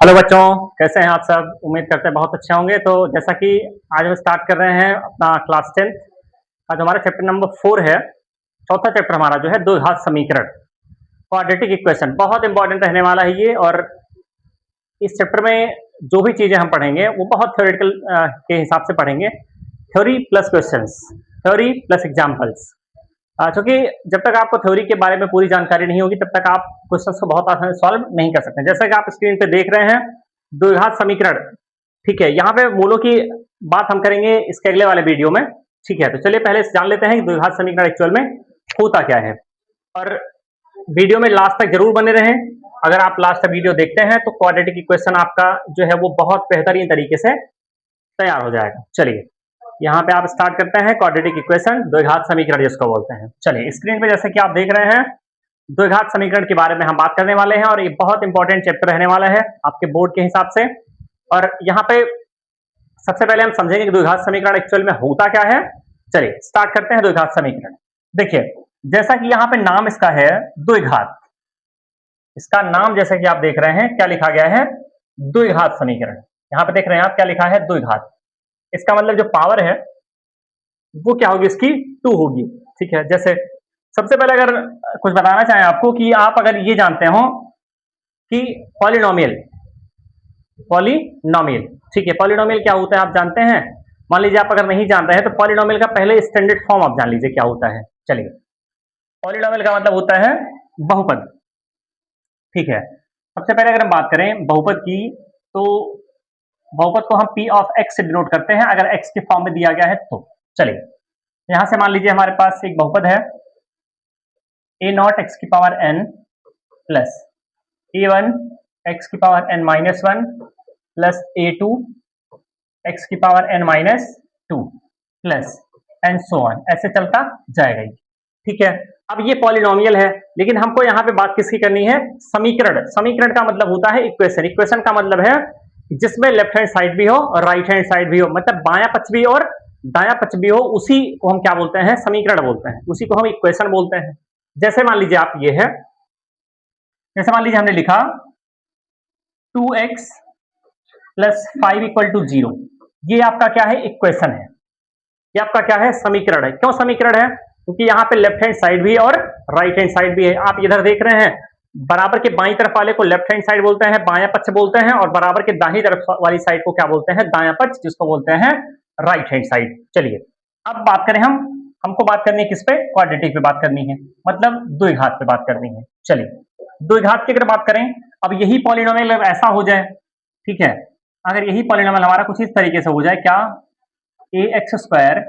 Hello बच्चों, कैसे हैं आप सब। उम्मीद करते हैं बहुत अच्छे होंगे। तो जैसा कि आज हम स्टार्ट कर रहे हैं अपना क्लास 10। आज हमारा चैप्टर नंबर 4 है। चौथा चैप्टर हमारा जो है द्विघात समीकरण, क्वाड्रेटिक इक्वेशन। बहुत इंपॉर्टेंट रहने वाला है ये। और इस चैप्टर में जो भी चीज़ें हम पढ़ेंगे वो बहुत थ्योरेटिकल के हिसाब से पढ़ेंगे। Theory plus questions, theory plus examples. क्योंकि जब तक आपको थ्योरी के बारे में पूरी जानकारी नहीं होगी तब तक आप क्वेश्चंस को बहुत आसानी से सॉल्व नहीं कर सकते। जैसा कि आप स्क्रीन पे देख रहे हैं द्विघात समीकरण, ठीक है। यहाँ पे मूलों की बात हम करेंगे इसके अगले वाले वीडियो में, ठीक है। तो चलिए पहले जान लेते हैं कि द्विघात समीकरण एक्चुअल में होता क्या है। और वीडियो में लास्ट तक जरूर बने रहें। अगर आप लास्ट तक वीडियो देखते हैं तो क्वाड्रेटिक इक्वेशन आपका जो है वो बहुत बेहतरीन तरीके से तैयार हो जाएगा। चलिए यहाँ पे आप स्टार्ट करते हैं क्वाड्रेटिक इक्वेशन, द्विघात समीकरण जिसको बोलते हैं। चलिए स्क्रीन पे जैसे कि आप देख रहे हैं द्विघात समीकरण के बारे में हम बात करने वाले हैं और ये बहुत इंपॉर्टेंट चैप्टर रहने वाला है आपके बोर्ड के हिसाब से। और यहाँ पे सबसे पहले हम समझेंगे कि द्विघात समीकरण एक्चुअल में होता क्या है। चलिए स्टार्ट करते हैं द्विघात समीकरण। देखिए जैसा कि यहाँ पे नाम इसका है द्विघात, इसका नाम जैसे कि आप देख रहे हैं क्या लिखा गया है, द्विघात समीकरण। यहाँ पे देख रहे हैं आप क्या लिखा है, द्विघात। इसका मतलब जो पावर है वो क्या होगी, इसकी 2 होगी, ठीक है। जैसे सबसे पहले अगर कुछ बताना चाहें आपको कि आप अगर ये जानते हो कि पॉलिनोमियल, पॉलिनोमियल, ठीक है, पॉलिनोमियल क्या होता है आप जानते हैं। मान लीजिए आप अगर नहीं जान रहे हैं तो पॉलिनोमियल का पहले स्टैंडर्ड फॉर्म आप जान लीजिए क्या होता है। चलिए पॉलिनोमियल का मतलब होता है बहुपद, ठीक है। सबसे पहले अगर हम बात करें बहुपद की तो बहुपद को हम p ऑफ x से डिनोट करते हैं अगर x के फॉर्म में दिया गया है तो। चलिए यहां से मान लीजिए हमारे पास एक बहुपद है a नॉट x की power n plus a1 x की power n minus 1 plus a2 x की power n minus 2 plus and so on, ऐसे चलता जाएगा ये, ठीक है। अब ये पॉलिनोमियल है लेकिन हमको यहाँ पे बात किसकी करनी है, समीकरण। समीकरण का मतलब होता है इक्वेशन। इक्वेशन का मतलब है जिसमें लेफ्ट हैंड साइड भी हो और राइट हैंड साइड भी हो, मतलब बायां पक्ष भी और दायां पक्ष भी हो, उसी को हम क्या बोलते हैं, समीकरण बोलते हैं। उसी को हम इक्वेशन बोलते हैं। जैसे मान लीजिए आप ये है, जैसे मान लीजिए हमने लिखा 2x प्लस 5 इक्वल टू 0, ये आपका क्या है, इक्वेशन है। ये आपका क्या है, समीकरण है। क्यों समीकरण है, क्योंकि यहाँ पे लेफ्ट हैंड साइड भी और राइट हैंड साइड भी है। आप इधर देख रहे हैं बराबर के बाईं तरफ वाले को लेफ्ट हैंड साइड बोलते हैं, बायां पक्ष बोलते हैं, और बराबर के दाहिनी तरफ वाली साइड को क्या बोलते हैं, दायां पक्ष, जिसको बोलते हैं राइट हैंड साइड। चलिए अब बात करें हमको बात करनी है किस पे, क्वाड्रेटिक पे बात करनी है, मतलब द्विघात पे बात करनी है। चलिए द्विघात की अगर बात करें, अब यही पॉलिनोमियल ऐसा हो जाए, ठीक है, अगर यही पॉलिनोमियल हमारा कुछ इस तरीके से हो जाए, क्या, A x square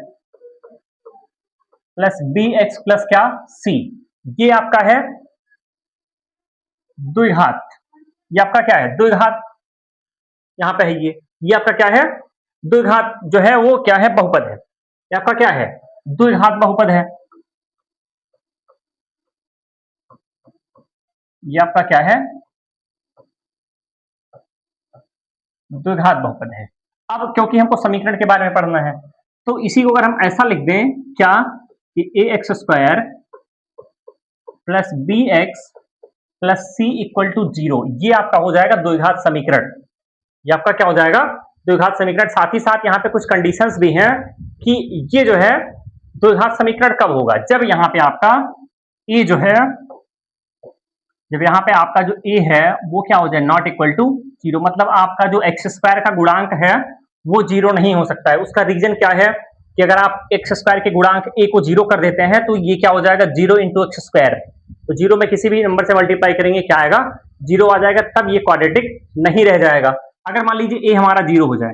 plus B x plus क्या सी, ये आपका है द्विघात। ये आपका क्या है, द्विघात। यहां पे है ये आपका क्या है, द्विघात जो है वो क्या है, बहुपद है। ये आपका क्या है, द्विघात बहुपद है। ये आपका क्या है, द्विघात बहुपद है। अब क्योंकि हमको समीकरण के बारे में पढ़ना है तो इसी को अगर हम ऐसा लिख दें क्या, कि A x square plus B x plus C equal to 0, ये आपका हो जाएगा द्विघात समीकरण। ये आपका क्या हो जाएगा, द्विघात समीकरण। साथ ही साथ यहाँ पे कुछ कंडीशंस भी हैं कि ये जो है द्विघात समीकरण कब होगा, जब यहाँ पे आपका ए जो है, जब यहाँ पे आपका जो ए है वो क्या हो जाए, नॉट इक्वल टू 0, मतलब आपका जो एक्स स्क्वायर का गुणांक है वो 0 नहीं हो सकता है। उसका रीजन क्या है कि अगर आप एक्स स्क्वायर के गुणांक ए को 0 कर देते हैं तो ये क्या हो जाएगा, 0 इंटू एक्स स्क्वायर। तो 0 में किसी भी नंबर से मल्टीप्लाई करेंगे क्या आएगा, 0 आ जाएगा, तब ये क्वाड्रेटिक नहीं रह जाएगा। अगर मान लीजिए ए हमारा 0 हो जाए,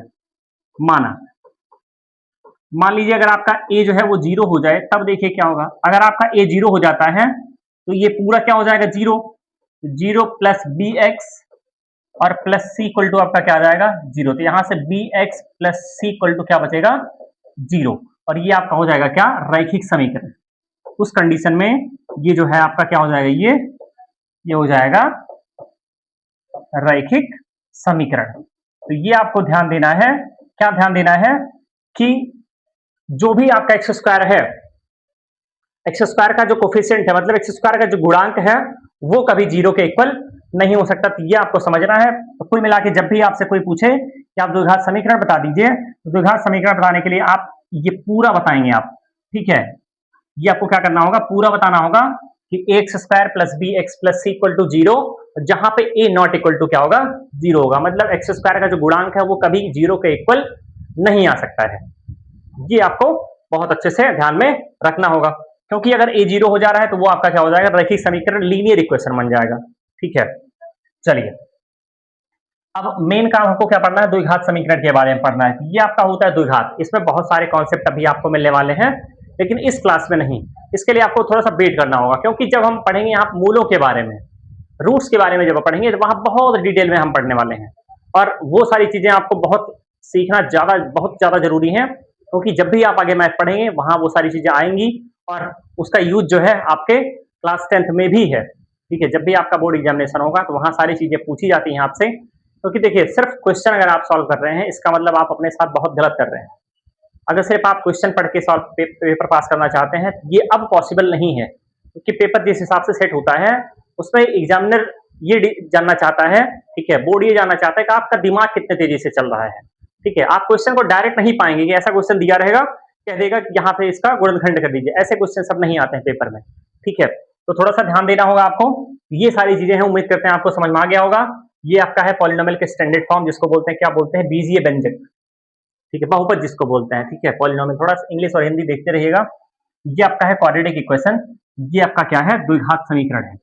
मान लीजिए अगर आपका ए जो है वो 0 हो जाए, तब देखिए क्या होगा। अगर आपका ए 0 हो जाता है तो ये पूरा क्या हो जाएगा, 0, 0 प्लस बी एक्स और प्लस सी इक्वल टू आपका क्या आ जाएगा, 0। तो यहां से b x plus C equal to क्या बचेगा, 0, और ये आपका हो जाएगा क्या, रैखिक समीकरण। उस कंडीशन में ये जो है आपका क्या हो जाएगा, ये हो जाएगा रैखिक समीकरण। तो ये आपको ध्यान देना है, क्या ध्यान देना है कि जो भी आपका एक्स स्क्वायर है, एक्स स्क्वायर का जो कोफिशिएंट है, मतलब एक्स स्क्वायर का जो गुणांक है वो कभी 0 के इक्वल नहीं हो सकता, तो ये आपको समझना है। तो कुल मिला के जब भी आपसे कोई पूछे कि आप द्विघात समीकरण बता दीजिए, तो द्विघात समीकरण बताने के लिए आप ये पूरा बताएंगे आप, ठीक है। ये आपको क्या करना होगा, पूरा बताना होगा कि x square plus B x plus C equal to zero, जहां पे ए नॉट इक्वल टू क्या होगा, जीरो होगा। मतलब एक्स स्क्वायर का जो गुणांक है वो कभी जीरो के इक्वल नहीं आ सकता है। ये आपको बहुत अच्छे से ध्यान में रखना होगा, क्योंकि अगर ए जीरो हो जा रहा है तो वो आपका क्या हो जाएगा, रैखिक समीकरण, लीनियर इक्वेशन बन जाएगा, ठीक है। चलिए, अब मेन काम हमको क्या पढ़ना है, द्विघात समीकरण के बारे में पढ़ना है। ये आपका होता है द्विघात, इसमें बहुत सारे कॉन्सेप्ट अभी आपको मिलने वाले हैं, लेकिन इस क्लास में नहीं। इसके लिए आपको थोड़ा सा वेट करना होगा, क्योंकि जब हम पढ़ेंगे यहाँ मूलों के बारे में, रूट्स के बारे में जब पढ़ेंगे, तो वहां बहुत डिटेल में हम पढ़ने वाले हैं, और वो सारी चीजें आपको बहुत सीखना बहुत ज्यादा जरूरी है, क्योंकि जब भी आप आगे मैथ पढ़ेंगे वहां वो सारी चीजें आएंगी, और उसका यूज जो है आपके क्लास 10th में भी है, ठीक है। जब भी आपका बोर्ड एग्जामिनेशन होगा तो वहां सारी चीजें पूछी जाती हैं आपसे, क्योंकि देखिए सिर्फ क्वेश्चन अगर आप सॉल्व कर रहे हैं, इसका मतलब आप अपने साथ बहुत गलत कर रहे हैं। अगर सिर्फ आप क्वेश्चन पढ़ के सॉल्व पेपर पास करना चाहते हैं, ये अब पॉसिबल नहीं है, क्योंकि पेपर जिस हिसाब से सेट होता है उसमें एग्जामिनर ये जानना चाहता है, ठीक है, बोर्ड ये जानना चाहता है कि आपका दिमाग कितने तेजी से चल रहा है, ठीक है। आप क्वेश्चन को डायरेक्ट नहीं पाएंगे कि ऐसा क्वेश्चन दिया रहेगा, कह देगा कि यहाँ पे इसका गुणनखंड कर दीजिए, ऐसे क्वेश्चन सब नहीं आते हैं पेपर में, ठीक है। तो थोड़ा सा ध्यान देना होगा आपको, ये सारी चीजें हैं, उम्मीद करते हैं आपको समझ में आ गया होगा। ये आपका है पॉलिनोमियल के स्टैंडर्ड फॉर्म, जिसको बोलते हैं, क्या बोलते हैं, बीजीय व्यंजक, ठीक है, बहुपद जिसको बोलते हैं, ठीक है। पॉलिनोमियल, थोड़ा सा इंग्लिश और हिंदी देखते रहिएगा। ये आपका है क्वाड्रेटिक इक्वेशन, ये आपका क्या है, द्विघात समीकरण है।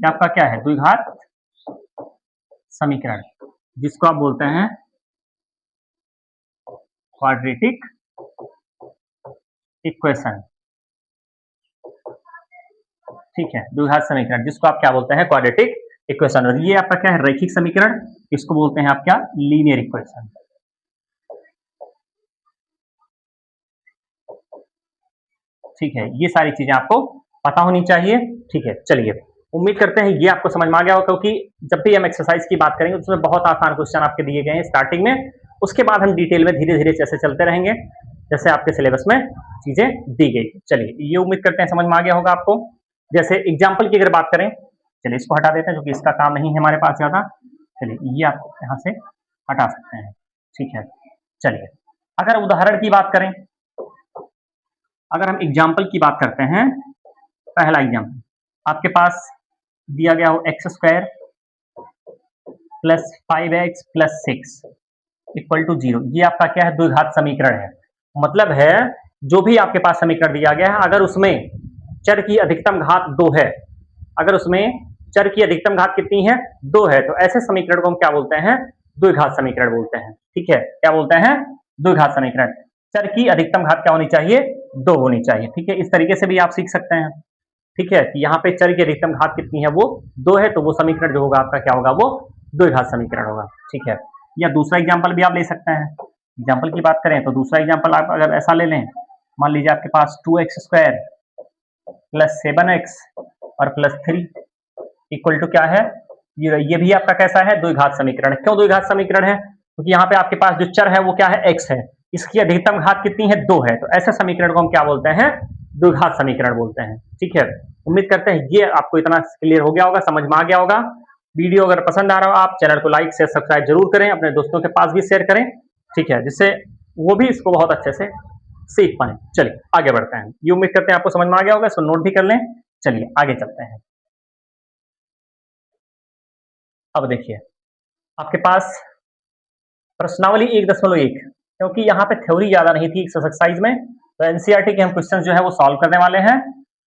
ये आपका क्या है, द्विघात समीकरण, जिसको आप बोलते हैं क्वाड्रेटिक इक्वेशन, ठीक है। द्विघात समीकरण जिसको आप क्या बोलते हैं, क्वाड्रेटिक इक्वेशन। और ये आपका क्या है, रैखिक समीकरण, इसको बोलते हैं आप क्या, लीनियर इक्वेशन, ठीक है। ये सारी चीजें आपको पता होनी चाहिए, ठीक है। चलिए, उम्मीद करते हैं ये आपको समझ में आ गया होगा, क्योंकि जब भी हम एक्सरसाइज की बात करेंगे उसमें बहुत आसान क्वेश्चन आपके दिए गए हैं स्टार्टिंग में, उसके बाद हम डिटेल में धीरे धीरे जैसे चलते रहेंगे, जैसे आपके सिलेबस में चीजें दी गई। चलिए, ये उम्मीद करते हैं समझ में आ गया होगा आपको। जैसे एग्जाम्पल की अगर बात करें, चलिए इसको हटा देते हैं क्योंकि इसका काम नहीं है हमारे पास ज्यादा। चलिए, ये आप यहाँ से हटा सकते हैं, ठीक है। चलिए, अगर उदाहरण की बात करें, अगर हम एग्जाम्पल की बात करते हैं, पहला एग्जाम्पल आपके पास दिया गया हो, x square plus 5x plus 6 equal to 0। ये आपका क्या है, द्विघात समीकरण है। मतलब है, जो भी आपके पास समीकरण दिया गया है, अगर उसमें चर की अधिकतम घात 2 है, अगर उसमें चर की अधिकतम घात कितनी है, 2 है, तो ऐसे समीकरण को हम क्या बोलते हैं, द्विघात समीकरण बोलते हैं, ठीक है। क्या बोलते हैं, द्विघात समीकरण। चर की अधिकतम घात क्या होनी चाहिए, 2 होनी चाहिए, ठीक है। इस तरीके से भी आप सीख सकते हैं, ठीक है, कि यहाँ पे चर की अधिकतम घात कितनी है, वो 2 है, तो वो समीकरण जो होगा आपका क्या होगा, वो द्विघात समीकरण होगा, ठीक है। या दूसरा एग्जाम्पल भी आप ले सकते हैं। एग्जाम्पल की बात करें तो दूसरा एग्जाम्पल आप अगर ऐसा ले लें, मान लीजिए आपके पास 2x स्क्वायर प्लस 7x और प्लस 3 इक्वल टू क्या है, ये भी आपका कैसा है, द्विघात समीकरण। क्यों द्विघात समीकरण है, क्योंकि यहाँ पे आपके पास जो चर है वो क्या है, x है, इसकी अधिकतम घात कितनी है, 2 है, तो ऐसे समीकरण को हम क्या बोलते हैं, द्विघात समीकरण बोलते हैं, ठीक है। उम्मीद करते हैं ये आपको इतना क्लियर हो गया होगा, समझ में आ गया होगा। वीडियो अगर पसंद आ रहा हो, आप चैनल को लाइक शेयर सब्सक्राइब जरूर करें, अपने दोस्तों के पास भी शेयर करें, ठीक है, जिससे वो भी इसको बहुत अच्छे से सीख पाए। चलिए आगे बढ़ते हैं, ये उम्मीद करते हैं आपको समझ में आ गया होगा, इसको नोट भी कर लें। चलिए आगे चलते हैं। अब देखिए, आपके पास प्रश्नावली 1.1, क्योंकि यहाँ पे थ्योरी ज्यादा नहीं थी एक्सरसाइज में, तो एनसीईआरटी के हम क्वेश्चन जो है वो सॉल्व करने वाले हैं,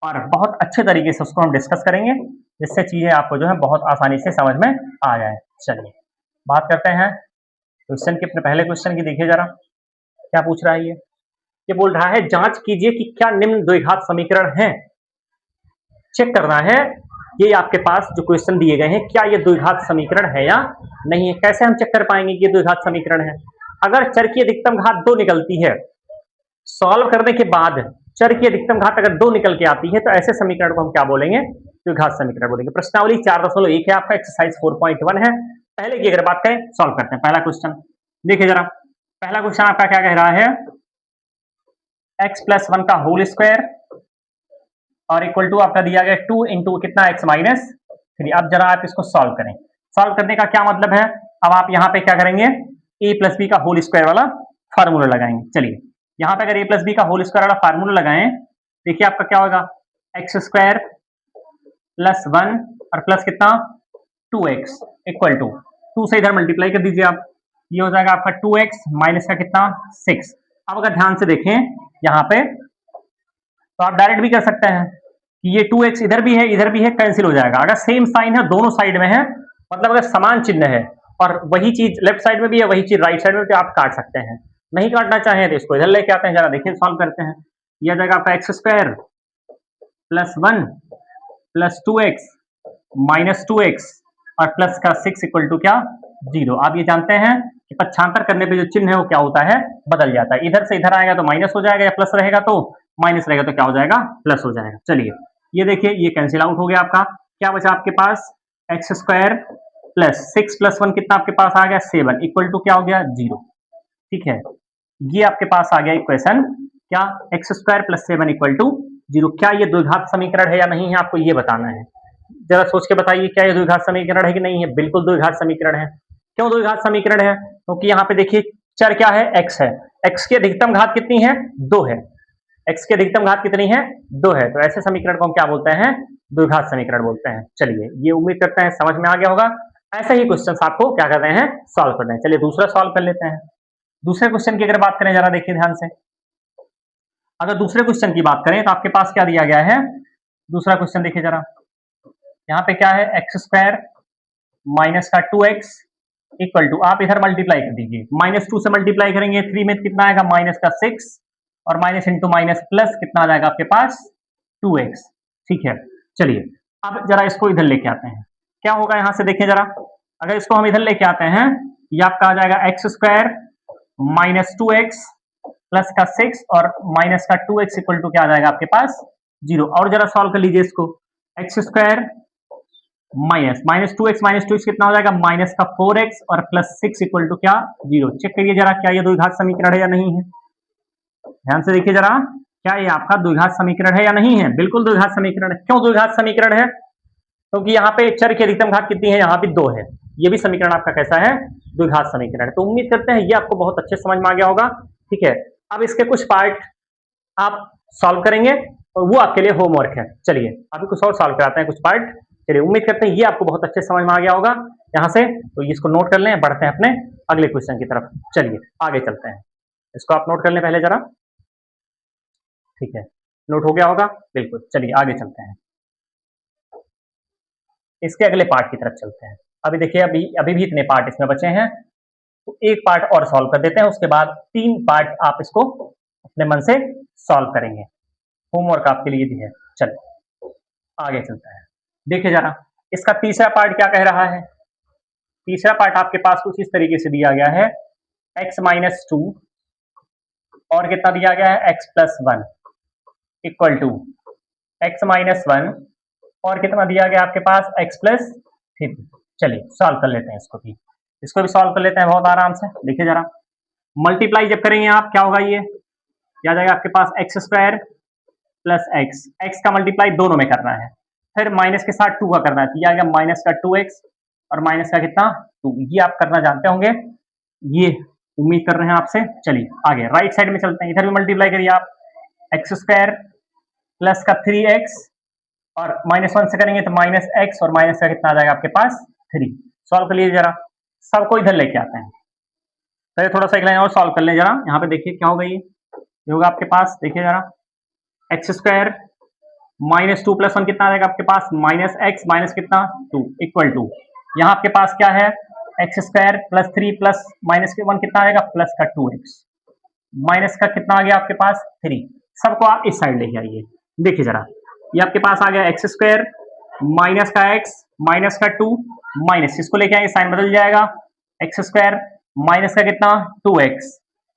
और बहुत अच्छे तरीके से उसको हम डिस्कस करेंगे, जिससे चीजें आपको जो है बहुत आसानी से समझ में आ जाए। चलिए बात करते हैं क्वेश्चन के, अपने पहले क्वेश्चन की देखिए जरा, क्या पूछ रहा है ये बोल रहा है, जांच कीजिए कि क्या निम्न द्विघात समीकरण है। चेक करना है, ये आपके पास जो क्वेश्चन दिए गए हैं, क्या ये द्विघात समीकरण है या नहीं है। कैसे हम चेक कर पाएंगे कि ये द्विघात समीकरण है, अगर चर की अधिकतम घात 2 निकलती है, सॉल्व करने के बाद चर की अधिकतम घात अगर 2 निकल के आती है, तो ऐसे समीकरण को हम क्या बोलेंगे, द्विघात समीकरण बोलेंगे। प्रश्नावली 4.1 है आपका, एक्सरसाइज 4.1 है। पहले की अगर बात करें, सॉल्व करते हैं पहला क्वेश्चन। देखिए जरा, पहला क्वेश्चन आपका क्या कह रहा है, x प्लस 1 का होल स्क्वायर और इक्वल टू आपका दिया गया 2 इंटू कितना x माइनस 3। अब जरा आप इसको सॉल्व करें। सॉल्व करने का क्या मतलब है, अब आप यहाँ पे क्या करेंगे, a प्लस बी का होल स्क्वायर वाला फार्मूला लगाएंगे। चलिए यहाँ पे अगर a प्लस बी का होल स्क्वायर वाला फार्मूला लगाएं, देखिए आपका क्या होगा, एक्स स्क्वायर प्लस 1 और प्लस कितना 2x इक्वल टू 2 से इधर मल्टीप्लाई कर दीजिए आप, ये हो जाएगा आपका 2x माइनस का कितना 6। अब अगर ध्यान से देखें यहाँ पे तो आप डायरेक्ट भी कर सकते हैं कि ये 2x इधर भी है इधर भी है, कैंसिल हो जाएगा। अगर सेम साइन है दोनों साइड में है, मतलब अगर समान चिन्ह है और वही चीज लेफ्ट साइड में भी है वही चीज राइट साइड में भी, आप काट सकते हैं। नहीं काटना चाहें तो इसको इधर लेके आते हैं, जरा देखिए सॉल्व करते हैं। यह जाएगा आपका x square plus 1 plus 2x minus 2x और प्लस का 6 इक्वल टू क्या 0। आप ये जानते हैं कि पक्षांतर करने पे जो चिन्ह है वो क्या होता है, बदल जाता है। इधर से इधर आएगा तो माइनस हो जाएगा, या प्लस रहेगा तो माइनस रहेगा, तो क्या हो जाएगा प्लस हो जाएगा। चलिए ये देखिए ये कैंसिल आउट हो गया आपका, क्या बचा आपके पास एक्स स्क्वायर प्लस 6 प्लस 1 कितना आपके पास आ गया 7 इक्वल टू क्या हो गया 0। ठीक है, ये आपके पास आ गया इक्वेशन क्या, x square plus 7 equal to 0। क्या ये द्विघात समीकरण है या नहीं है, आपको ये बताना है। जरा सोच के बताइए क्या ये द्विघात समीकरण है कि नहीं है। बिल्कुल द्विघात समीकरण है। क्यों द्विघात समीकरण है, क्योंकि यहाँ पे देखिए चर क्या है, x है, x की अधिकतम घात कितनी है 2 है, x की अधिकतम घात कितनी है 2 है, तो ऐसे समीकरण को हम क्या बोलते हैं, द्विघात समीकरण बोलते हैं। चलिए ये उम्मीद करते हैं समझ में आ गया होगा। ऐसे ही क्वेश्चन आपको क्या कर रहे हैं, सॉल्व कर रहे हैं। चलिए दूसरा सॉल्व कर लेते हैं। दूसरे क्वेश्चन की अगर बात करें, जरा देखिए ध्यान से। अगर दूसरे क्वेश्चन की बात करें तो आपके पास क्या दिया गया है, दूसरा क्वेश्चन देखिए जरा, यहाँ पे क्या है एक्स स्क्वायर माइनस का 2x इक्वल टू, आप इधर मल्टीप्लाई कर दीजिए, माइनस 2 से मल्टीप्लाई करेंगे 3 में कितना आएगा माइनस का 6 और माइनस इंटू माइनस प्लस कितना आ जाएगा आपके पास 2x। ठीक है, चलिए अब जरा इसको इधर लेके आते हैं, क्या होगा यहाँ से देखिए जरा, अगर इसको हम इधर लेके आते हैं, ये आपका आ जाएगा x square minus 2x plus का 6 और माइनस का 2x इक्वल टू क्या आ जाएगा आपके पास 0। और जरा सॉल्व कर लीजिए इसको, एक्स स्क्वायर माइनस 2x कितना हो जाएगा माइनस का 4x और प्लस 6 इक्वल टू क्या 0। चेक करिए जरा क्या ये द्विघात समीकरण है या नहीं है। ध्यान से देखिए जरा, क्या ये आपका द्विघात समीकरण है या नहीं है। बिल्कुल द्विघात समीकरण है। क्यों द्विघात समीकरण है, क्योंकि यहाँ पे चर की अधिकतम घात कितनी है, यहाँ पे 2 है। ये भी समीकरण आपका कैसा है, द्विघात समीकरण है। तो उम्मीद करते हैं ये आपको बहुत अच्छे समझ में आ गया होगा। ठीक है, अब इसके कुछ पार्ट आप सॉल्व करेंगे और वो आपके लिए होमवर्क है। चलिए अभी कुछ और सॉल्व कराते हैं कुछ पार्ट। चलिए उम्मीद करते हैं ये आपको बहुत अच्छे समझ में आ गया होगा यहाँ से, तो इसको नोट कर लें, बढ़ते हैं अपने अगले क्वेश्चन की तरफ। चलिए आगे चलते हैं, इसको आप नोट कर लें पहले जरा। ठीक है, नोट हो गया होगा बिल्कुल। चलिए आगे चलते हैं, इसके अगले पार्ट की तरफ चलते हैं। अभी देखिए अभी भी इतने पार्ट इसमें बचे हैं, तो एक पार्ट और सॉल्व कर देते हैं, उसके बाद 3 पार्ट आप इसको अपने मन से सॉल्व करेंगे। होमवर्क आपके लिए भी है। चलिए आगे चलते हैं, देखिए जरा इसका तीसरा पार्ट क्या कह रहा है। तीसरा पार्ट आपके पास कुछ इस तरीके से दिया गया है, x माइनस 2 और कितना दिया गया है x plus 1 equal to x minus 1 और कितना दिया गया आपके पास x प्लस 3। चलिए सॉल्व कर लेते हैं इसको भी सॉल्व कर लेते हैं बहुत आराम से। देखिए जरा, मल्टीप्लाई जब करेंगे आप क्या होगा, ये आ जाएगा आपके पास एक्स स्क्वायर प्लस एक्स का मल्टीप्लाई दोनों में करना है, फिर माइनस के साथ 2 का करना है, तो ये आएगा माइनस का 2x और माइनस का कितना 2। ये आप करना जानते होंगे, ये उम्मीद कर रहे हैं आपसे। चलिए आगे राइट साइड में चलते हैं, इधर भी मल्टीप्लाई करिए आप, एक्स स्क्वायर प्लस का 3x और माइनस 1 से करेंगे तो माइनस x और माइनस का कितना आ जाएगा आपके पास 3। सॉल्व कर लीजिए जरा, सबको इधर लेके आते हैं। पहले थोड़ा सा एक लाइन और सॉल्व कर लें जरा, यहाँ पे देखिए क्या होगा, ये होगा आपके पास, देखिए जरा एक्स स्क्वायर माइनस 2 प्लस 1 कितना आ जाएगा आपके पास माइनस x माइनस कितना 2 इक्वल टू, यहाँ आपके पास क्या है x square plus 3 plus minus के 1 कितना आएगा प्लस का 2x माइनस का कितना आ गया आपके पास 3। सबको आप इस साइड लेके आइए। देखिए जरा, ये आपके पास आ गया एक्स स्क्वायर माइनस का x माइनस का 2 माइनस, इसको लेके आएंगे साइन बदल जाएगा, एक्स स्क्वायर माइनस का कितना 2x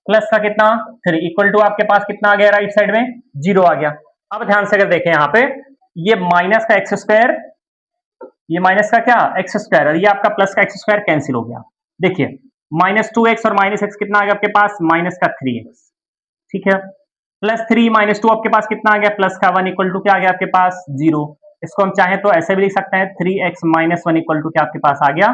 प्लस का कितना 3 इक्वल टू आपके पास कितना आ गया राइट साइड में 0 आ गया। अब ध्यान से अगर देखें यहाँ पे, ये माइनस का एक्स स्क्वायर, ये माइनस का क्या एक्स स्क्वायर और ये आपका प्लस का एक्स स्क्वायर कैंसिल हो गया। देखिए माइनस 2x और माइनस x कितना आ गया आपके पास माइनस का 3x। ठीक है, +3 -2 आपके पास कितना आ गया, प्लस का 1 इक्वल टू क्या आ गया आपके पास 0। इसको हम चाहें तो ऐसे भी लिख सकते हैं 3x - 1 इक्वल टू क्या आपके पास आ गया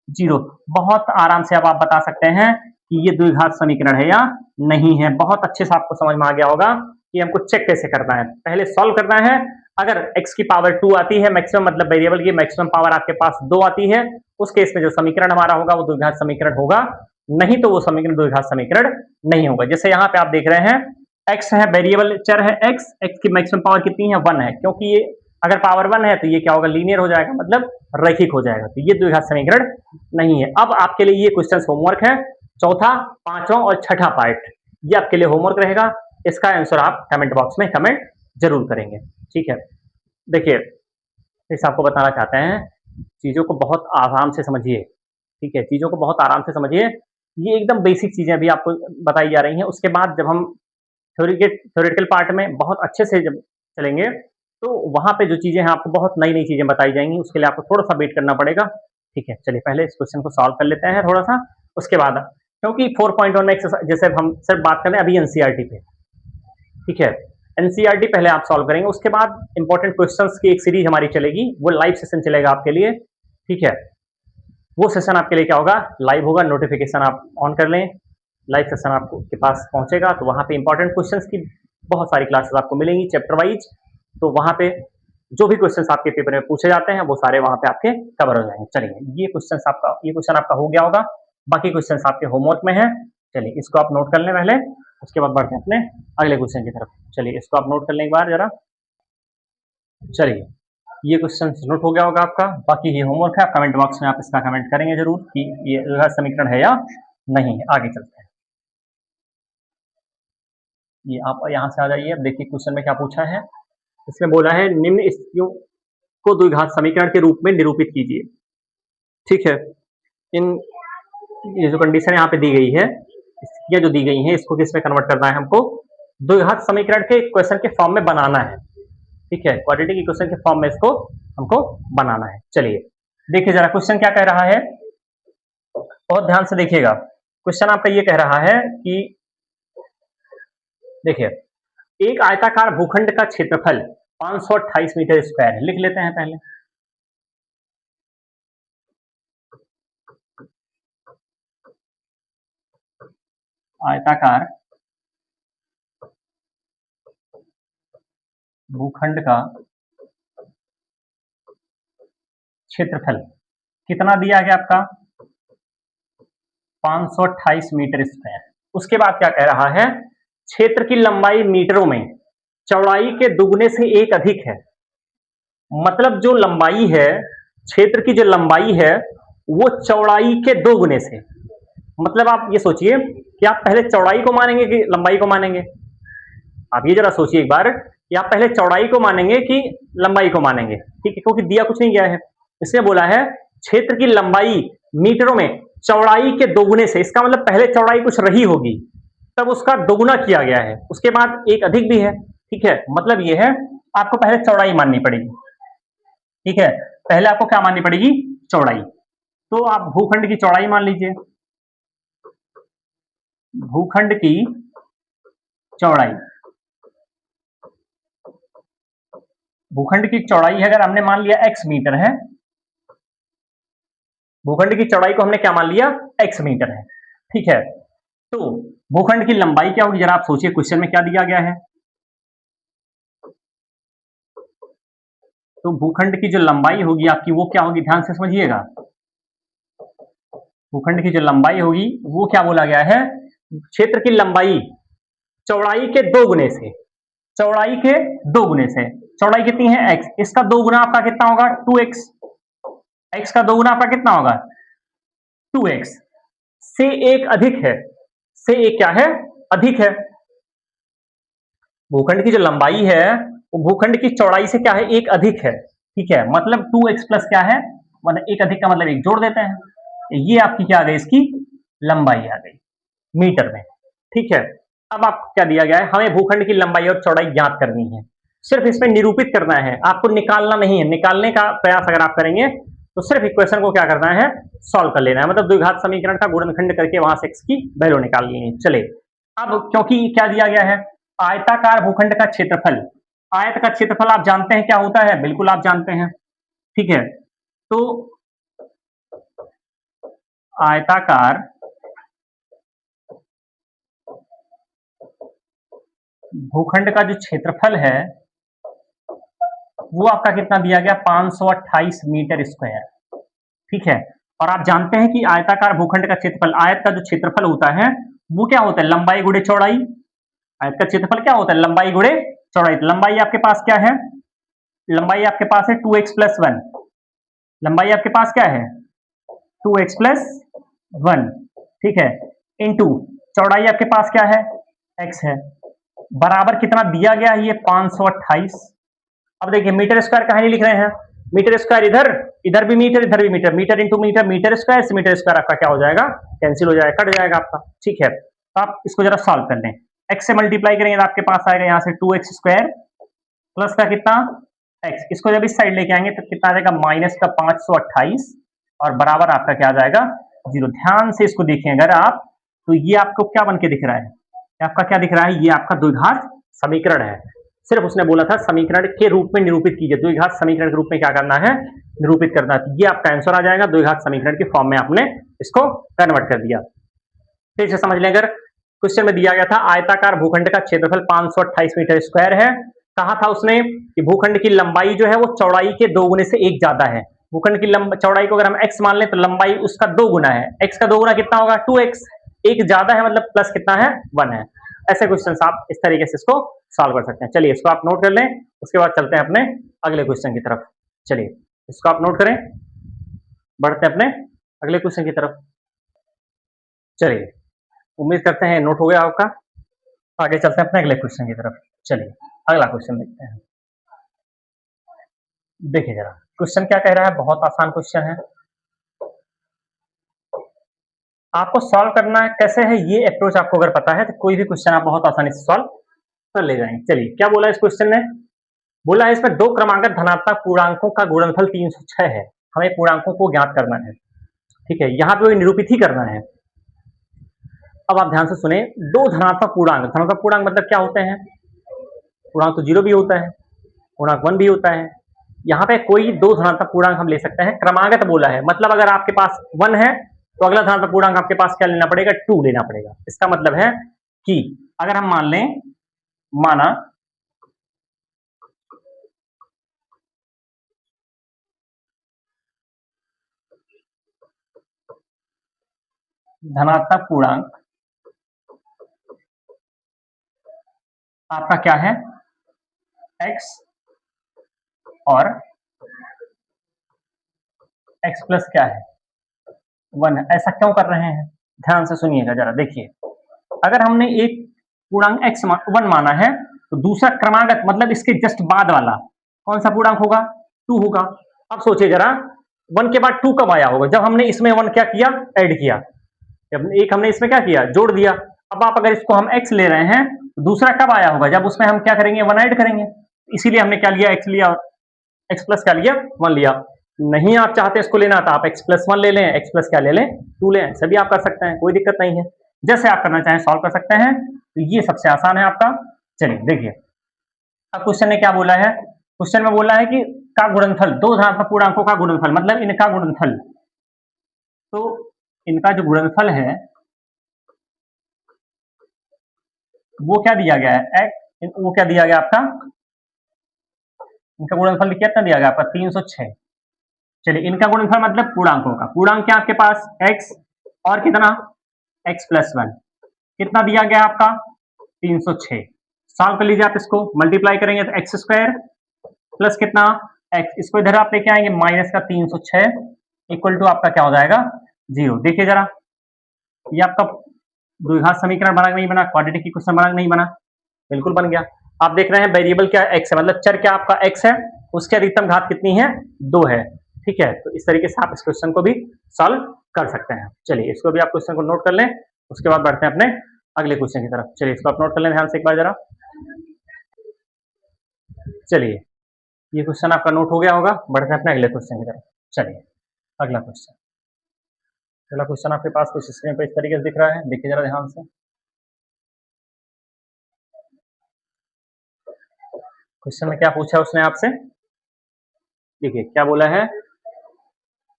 0। बहुत आराम से अब आप बता सकते हैं कि ये द्विघात समीकरण है या नहीं है। बहुत अच्छे से आपको समझ में आ गया होगा कि हमको चेक कैसे करना है। पहले सॉल्व करना है, अगर x की पावर 2 आती है मैक्सिमम, मतलब वेरिएबल की मैक्सिमम पावर आपके पास 2 आती है, उस केस में जो समीकरण हमारा होगा वो द्विघात समीकरण होगा, नहीं तो वो समीकरण द्विघात समीकरण नहीं होगा। जैसे यहाँ पे आप देख रहे हैं x है, वेरिएबल चर है x की मैक्सिमम पावर कितनी है 1 है, क्योंकि ये अगर पावर 1 है तो ये क्या होगा लीनियर हो जाएगा, मतलब रैखिक हो जाएगा, तो ये द्विघात समीकरण नहीं है। अब आपके लिए ये क्वेश्चन होमवर्क है, चौथा, पांचवा और छठा पार्ट, ये आपके लिए होमवर्क रहेगा। इसका आंसर आप कमेंट बॉक्स में कमेंट जरूर करेंगे, ठीक है। देखिए, इस आपको बताना चाहते हैं, चीज़ों को बहुत आराम से समझिए, ठीक है, चीज़ों को बहुत आराम से समझिए। ये एकदम बेसिक चीज़ें अभी आपको बताई जा रही हैं, उसके बाद जब हम थ्योरेटिकल पार्ट में बहुत अच्छे से जब चलेंगे, तो वहाँ पे जो चीज़ें हैं आपको बहुत नई-नई चीज़ें बताई जाएँगी, उसके लिए आपको थोड़ा-सा वेट करना पड़ेगा, ठीक है। चलिए पहले इस क्वेश्चन को सॉल्व कर लेते हैं थोड़ा-सा, उसके बाद क्योंकि 4.1 में एक्सरसाइज जैसे हम सिर्फ बात कर रहे हैं अभी एनसीईआरटी पे, ठीक है। एनसीईआरटी पहले आप सॉल्व करेंगे, उसके बाद इंपॉर्टेंट क्वेश्चंस की एक सीरीज हमारी चलेगी, वो लाइव सेशन चलेगा आपके लिए, ठीक है। वो सेशन आपके लिए क्या होगा, लाइव होगा, नोटिफिकेशन आप ऑन कर लें, लाइव सेशन आपको के पास पहुंचेगा, तो वहाँ पे इंपॉर्टेंट क्वेश्चंस की बहुत सारी क्लासेस आपको मिलेंगी चैप्टर वाइज, तो वहाँ पे जो भी क्वेश्चंस आपके पेपर में पूछे जाते हैं वो सारे वहाँ पे आपके कवर हो जाएंगे। चलिए ये क्वेश्चन आपका हो गया होगा, बाकी क्वेश्चंस आपके होमवर्क में है। चलिए इसको आप नोट कर लें पहले, उसके बाद बढ़ते हैं अपने अगले क्वेश्चन की तरफ। चलिए इसको आप नोट कर लें एक बार जरा। चलिए ये क्वेश्चन नोट हो गया होगा आपका, बाकी ये होमवर्क है, कमेंट बॉक्स में आप इसका कमेंट करेंगे जरूर कि ये समीकरण है या नहीं है। आगे चलते हैं, ये आप यहाँ से आ जाइए। अब देखिए क्वेश्चन में क्या पूछा है, इसमें बोला है निम्न स्थितियों को द्विघात समीकरण के रूप में निरूपित कीजिए, ठीक है। इन ये जो कंडीशन यहाँ पे दी गई है, स्थितियां जो दी गई हैं, इसको किस में कन्वर्ट करना है हमको, द्विघात समीकरण के क्वेश्चन के फॉर्म में बनाना है, ठीक है। क्वाड्रेटिक इक्वेशन के फॉर्म में इसको हमको बनाना है। चलिए देखिए जरा क्वेश्चन क्या कह रहा है, बहुत ध्यान से देखिएगा। क्वेश्चन आपका ये कह रहा है कि देखिए एक आयताकार भूखंड का क्षेत्रफल 528 मीटर स्क्वायर है। लिख लेते हैं पहले, आयताकार भूखंड का क्षेत्रफल कितना दिया गया आपका 528 मीटर स्क्वायर। उसके बाद क्या कह रहा है, क्षेत्र की लंबाई मीटरों में चौड़ाई के दुगने से एक अधिक है। मतलब जो लंबाई है, क्षेत्र की जो लंबाई है वो चौड़ाई के दो गुने से, मतलब आप ये सोचिए कि आप पहले चौड़ाई को मानेंगे कि लंबाई को मानेंगे। आप ये जरा सोचिए एक बार कि आप पहले चौड़ाई को मानेंगे कि लंबाई को मानेंगे, ठीक है, क्योंकि दिया कुछ नहीं गया है। इसने बोला है क्षेत्र की लंबाई मीटरों में चौड़ाई के दोगुने से, इसका मतलब पहले चौड़ाई कुछ रही होगी तब उसका दोगुना किया गया है, उसके बाद एक अधिक भी है, ठीक है। मतलब ये है आपको पहले चौड़ाई माननी पड़ेगी, ठीक है, पहले आपको क्या माननी पड़ेगी, चौड़ाई। तो आप भूखंड की चौड़ाई मान लीजिए, भूखंड की चौड़ाई, भूखंड की चौड़ाई अगर हमने मान लिया x मीटर है, भूखंड की चौड़ाई को हमने क्या मान लिया x मीटर है, ठीक है। तो भूखंड की लंबाई क्या होगी, जरा आप सोचिए क्वेश्चन में क्या दिया गया है। तो भूखंड की जो लंबाई होगी आपकी वो क्या होगी, ध्यान से समझिएगा। भूखंड की जो लंबाई होगी वो क्या बोला गया है, क्षेत्र की लंबाई चौड़ाई के दो गुने से, चौड़ाई के दो गुने से, चौड़ाई कितनी है x, इसका दो गुना आपका कितना होगा 2x, x का दो गुना आपका कितना होगा 2x, से एक अधिक है, से एक क्या है अधिक है। भूखंड की जो लंबाई है वो भूखंड की चौड़ाई से क्या है एक अधिक है, ठीक है। मतलब 2x प्लस क्या है, मतलब एक अधिक का मतलब एक जोड़ देते हैं, ये आपकी क्या आ गई, इसकी लंबाई आ गई मीटर में, ठीक है। अब आपको क्या दिया गया है, हमें भूखंड की लंबाई और चौड़ाई ज्ञात करनी है, सिर्फ इसमें निरूपित करना है, आपको निकालना नहीं है। निकालने का प्रयास अगर आप करेंगे तो सिर्फ इक्वेशन को क्या करना है, सॉल्व कर लेना है, मतलब द्विघात समीकरण का गुणनखंड करके वहां से x की वैल्यू निकाल लेनी है। चले अब क्योंकि क्या दिया गया है, आयताकार भूखंड का क्षेत्रफल। आयत का क्षेत्रफल आप जानते हैं क्या होता है, बिल्कुल आप जानते हैं, ठीक है। तो आयताकार भूखंड का जो क्षेत्रफल है वो आपका कितना दिया गया, 528 मीटर स्क्वायर, ठीक है। और आप जानते हैं कि आयताकार भूखंड का क्षेत्रफल, आयत का जो क्षेत्रफल होता है वो क्या होता है, लंबाई गुणे चौड़ाई। आयत का क्षेत्रफल क्या होता है, लंबाई गुणे चौड़ाई। तो लंबाई आपके पास क्या है, लंबाई आपके पास है 2x+1। लंबाई आपके पास क्या है, 2x+1, ठीक है, इंटू चौड़ाई आपके पास क्या है, x है, बराबर कितना दिया गया है, ये 528। अब देखिए मीटर स्क्वायर कहां नहीं लिख रहे हैं, मीटर स्क्वायर इधर, इधर भी मीटर, इधर भी metre, metre into metre, metre square से मीटर स्क्वायर आपका क्या हो जाएगा, कैंसिल हो जाएगा, कट जाएगा आपका, ठीक है। तो आप इसको जरा सॉल्व कर लें, x से मल्टीप्लाई करेंगे तो आपके पास आएगा यहां से 2x² प्लस का कितना, x, इसको जब इस साइड लेके आएंगे तो कितना आ जाएगा, माइनस का 528 और बराबर आपका क्या आ जाएगा, 0। ध्यान से इसको देखें अगर आप, तो ये आपको क्या बन के दिख रहा है, आपका क्या दिख रहा है, ये आपका द्विघात समीकरण है। सिर्फ उसने बोला था समीकरण के रूप में निरूपित कीजिए, द्विघात समीकरण के रूप में क्या करना है, निरूपित करना है। ये आपका आंसर आ जाएगा, द्विघात समीकरण के फॉर्म में आपने इसको कन्वर्ट कर दिया। फिर से समझ लें, अगर क्वेश्चन में दिया गया था आयताकार भूखंड का क्षेत्रफल 528 मीटर स्क्वायर है, कहा था उसने कि भूखंड की लंबाई जो है वो चौड़ाई के 2 गुने से 1 ज्यादा है। भूखंड की चौड़ाई को अगर हम x मान लें तो लंबाई उसका 2 गुना है, x का 2 गुना कितना होगा, 2x, एक ज्यादा है मतलब प्लस कितना है, 1 है। ऐसे क्वेश्चन आप इस तरीके से इसको सॉल्व कर सकते हैं। चलिए इसको आप नोट कर लें, उसके बाद चलते हैं अपने अगले क्वेश्चन की तरफ। चलिए इसको आप नोट करें, बढ़ते हैं अपने अगले क्वेश्चन की तरफ। चलिए उम्मीद करते हैं नोट हो गया आपका, आगे चलते हैं अपने अगले क्वेश्चन की तरफ। चलिए अगला क्वेश्चन देखते हैं। देखिए जरा क्वेश्चन क्या कह रहा है, बहुत आसान क्वेश्चन है, आपको सॉल्व करना है कैसे है, ये अप्रोच आपको अगर पता है तो कोई भी क्वेश्चन आप बहुत आसानी से सॉल्व कर ले जाएंगे। चलिए क्या बोला इस क्वेश्चन ने, बोला है इसमें दो क्रमांकित धनात्मक पूर्णांकों का गुणनफल 306 है, हमें पूर्णांकों को ज्ञात करना है, ठीक है, यहाँ पे निरूपित ही करना है। अब आप ध्यान से सुने, दो धनात्मक पूर्णांक, धनात्मक पूर्णांक मतलब क्या होते हैं, पूर्णांक तो 0 भी होता है, पूर्णांक 1 भी होता है, यहाँ पे कोई दो धनात्मक पूर्णांक हम ले सकते हैं। क्रमागत बोला है मतलब अगर आपके पास 1 है तो अगला धनात्मक पूर्णांक आपके पास क्या लेना पड़ेगा, 2 लेना पड़ेगा। इसका मतलब है कि अगर हम मान लें, माना धनात्मक पूर्णांक आपका क्या है, x और x प्लस क्या है, 1 है। ऐसा क्यों कर रहे हैं, ध्यान से सुनिएगा जरा, देखिए अगर हमने एक पूर्णांक x 1 माना है तो दूसरा क्रमागत मतलब इसके जस्ट बाद वाला कौन सा पूर्णांक होगा, 2 होगा। अब सोचिए जरा 1 के बाद 2 कब आया होगा, जब हमने इसमें 1 क्या किया, ऐड किया, जब एक हमने इसमें क्या किया, जोड़ दिया। अब आप अगर इसको हम x ले रहे हैं तो दूसरा कब आया होगा, जब उसमें हम क्या करेंगे, 1 ऐड करेंगे। इसीलिए हमने क्या लिया, x लिया, और x प्लस क्या लिया, 1 लिया। नहीं आप चाहते इसको लेना तो आप x+1 ले लें, x प्लस क्या ले लें, 2 लें, सभी आप कर सकते हैं, कोई दिक्कत नहीं है, जैसे आप करना चाहें सॉल्व कर सकते हैं। तो ये सबसे आसान है आपका। चलिए देखिए अब क्वेश्चन ने क्या बोला है, क्वेश्चन में बोला है कि का गुणनफल, दो धनात्मक पूर्णांकों का गुणनफल मतलब इनका गुणनफल, तो इनका जो गुणनफल है वो क्या दिया गया है, वो क्या दिया गया आपका, इनका गुणनफल कितना दिया गया आपका, 306। चलिए इनका गुणनफल मतलब पूर्णांकों का, पूर्णांक क्या आपके पास, x और कितना, x+1, कितना दिया गया आपका, 306। सॉल्व कर लीजिए आप, इसको मल्टीप्लाई करेंगे तो x² प्लस कितना, x, इसको इधर आप लेके आएंगे माइनस का 306 इक्वल टू आपका क्या हो जाएगा, 0। देखिए जरा ये आपका द्विघात समीकरण बना नहीं बना, क्वाड्रेटिक इक्वेशन बना नहीं बना, बिल्कुल बन गया। आप देख रहे हैं वेरिएबल क्या x है, मतलब चर क्या आपका x है, उसकी अधिकतम घात कितनी है, 2 है, ठीक है। तो इस तरीके से आप इस क्वेश्चन को भी सॉल्व कर सकते हैं। चलिए इसको भी आप क्वेश्चन को नोट कर लें, उसके बाद बढ़ते हैं अपने अगले क्वेश्चन की तरफ। चलिए इसको आप नोट कर लें ध्यान से एक बार जरा। चलिए ये क्वेश्चन आपका नोट हो गया होगा, बढ़ते हैं अपने अगले क्वेश्चन की तरफ। चलिए अगला क्वेश्चन, अगला क्वेश्चन आपके पास कुछ स्क्रीन पर इस तरीके से दिख रहा है, देखिए जरा ध्यान से। क्वेश्चन में क्या पूछा उसने आपसे, देखिए क्या बोला है,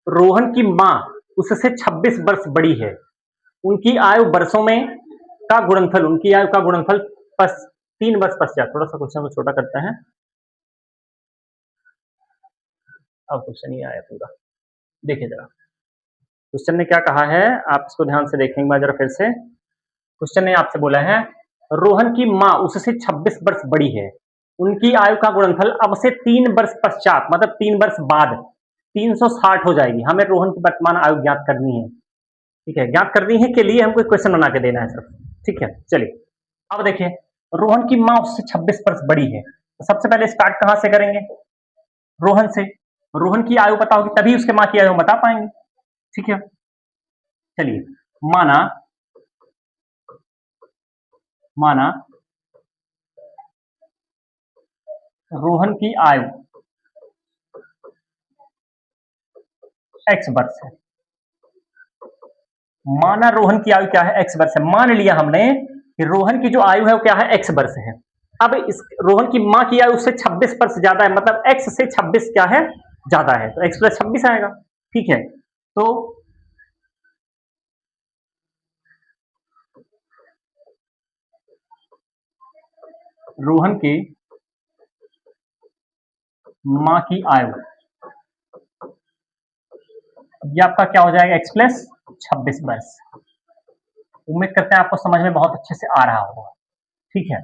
रोहन की माँ उससे 26 वर्ष बड़ी है, उनकी आयु वर्षों में का गुणनफल, उनकी आयु का गुणनफल 3 वर्ष पश्चात। थोड़ा सा क्वेश्चन को छोटा करते हैं, अब क्वेश्चन ये आया पूरा, देखिए जरा क्वेश्चन ने क्या कहा है, आप इसको ध्यान से देखेंगे बार जरा फिर से। क्वेश्चन ने आपसे बोला है, रोहन की माँ उससे 26 वर्ष बड़ी है, उनकी आयु का गुणनफल अब से 3 वर्ष पश्चात, मतलब 3 वर्ष बाद 360 हो जाएगी। हमें रोहन की वर्तमान आयु ज्ञात करनी है, ठीक है, ज्ञात करनी है के लिए हमको एक क्वेश्चन बना के देना है सर, ठीक है। चलिए अब देखिए, रोहन की माँ उससे 26 वर्ष बड़ी है, तो सबसे पहले स्टार्ट कहां से करेंगे, रोहन से। रोहन की आयु पता होगी तभी उसके माँ की आयु बता पाएंगे, ठीक है। चलिए माना माना रोहन की आयु x वर्ष है, माना रोहन की आयु क्या है, x वर्ष है। मान लिया हमने कि रोहन की जो आयु है वो क्या है, x वर्ष है। अब इस रोहन की माँ की आयु उससे 26 वर्ष ज्यादा है, मतलब x से 26 क्या है, ज्यादा है, तो x + 26 आएगा, ठीक है। तो रोहन की माँ की आयु, ये आपका क्या हो जाएगा, x + 26 वर्ष। उम्मीद करते हैं आपको समझ में बहुत अच्छे से आ रहा होगा, ठीक है।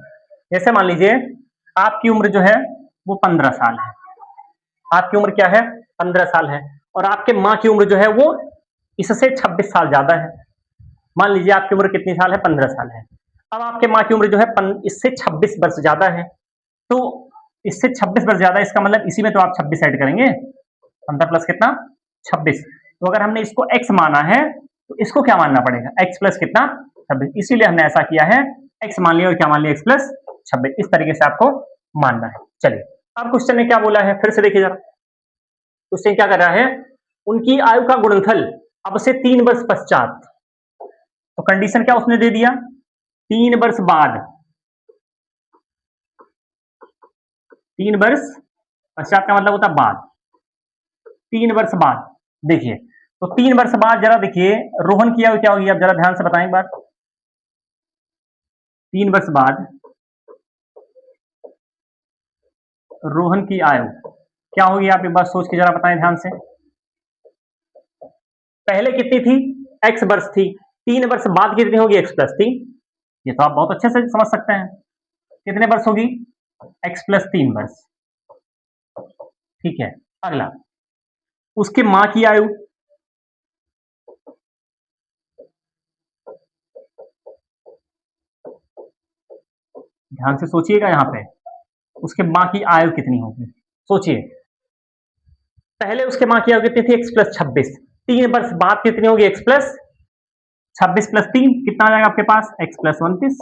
जैसे मान लीजिए आपकी उम्र जो है वो 15 साल है, आपकी उम्र क्या है, 15 साल है, और आपके माँ की उम्र जो है वो इससे 26 साल ज्यादा है। मान लीजिए आपकी उम्र कितनी साल है, 15 साल है। अब आपके माँ की उम्र जो है इससे 26 वर्ष ज्यादा है, तो इससे 26 वर्ष ज्यादा, इसका मतलब इसी में तो आप 26 ऐड करेंगे, 15 प्लस कितना, 26। तो अगर हमने इसको x माना है तो इसको क्या मानना पड़ेगा, x प्लस कितना, 26। इसीलिए हमने ऐसा किया है, x मान लिया और क्या मान लिया, x + 26, इस तरीके से आपको मानना है। चलिए अब क्वेश्चन ने क्या बोला है, फिर से देखिए जरा, क्वेश्चन क्या कर रहा है, उनकी आयु का गुणनफल अब से 3 वर्ष पश्चात, तो कंडीशन क्या उसने दे दिया, 3 वर्ष बाद, 3 वर्ष पश्चात का मतलब होता है बाद, 3 वर्ष बाद। देखिए तो 3 वर्ष बाद जरा देखिए रोहन की आयु क्या होगी, आप जरा ध्यान से बताएं एक बार। 3 वर्ष बाद रोहन की आयु क्या होगी, आप एक बार सोच के जरा बताएं ध्यान से। पहले कितनी थी, x वर्ष थी, 3 वर्ष बाद कितनी होगी, x + 3। ये तो आप बहुत अच्छे से समझ सकते हैं, कितने वर्ष होगी, x + 3 वर्ष, ठीक है। अगला उसके माँ की आयु, ध्यान से सोचिएगा, यहां पे उसके माँ की आयु कितनी होगी, सोचिए। पहले उसके माँ की आयु कितनी थी, x + 26, 3 वर्ष बाद कितनी होगी, x + 26 + 3 कितना आ जाएगा आपके पास, x + 29।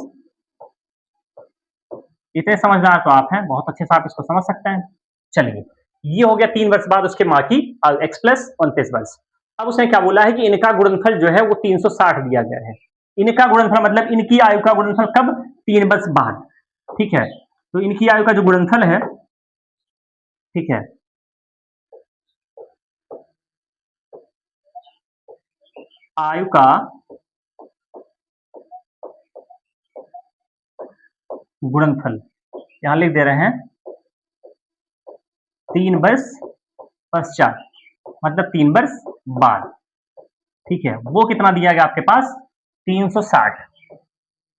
इतने समझदार तो आप हैं, बहुत अच्छे से आप इसको समझ सकते हैं। चलिए ये हो गया 3 वर्ष बाद उसके माँ की आयु, x + 29 वर्ष। अब उसने क्या बोला है कि इनका गुणनफल जो है वो 360 दिया गया है। इनका गुणनफल मतलब इनकी आयु का गुणनफल कब, 3 वर्ष बाद, ठीक है। तो इनकी आयु का जो गुणनफल है, ठीक है, आयु का गुणनफल यहां लिख दे रहे हैं 3 वर्ष पश्चात, मतलब 3 वर्ष बाद, ठीक है। वो कितना दिया गया आपके पास, 360,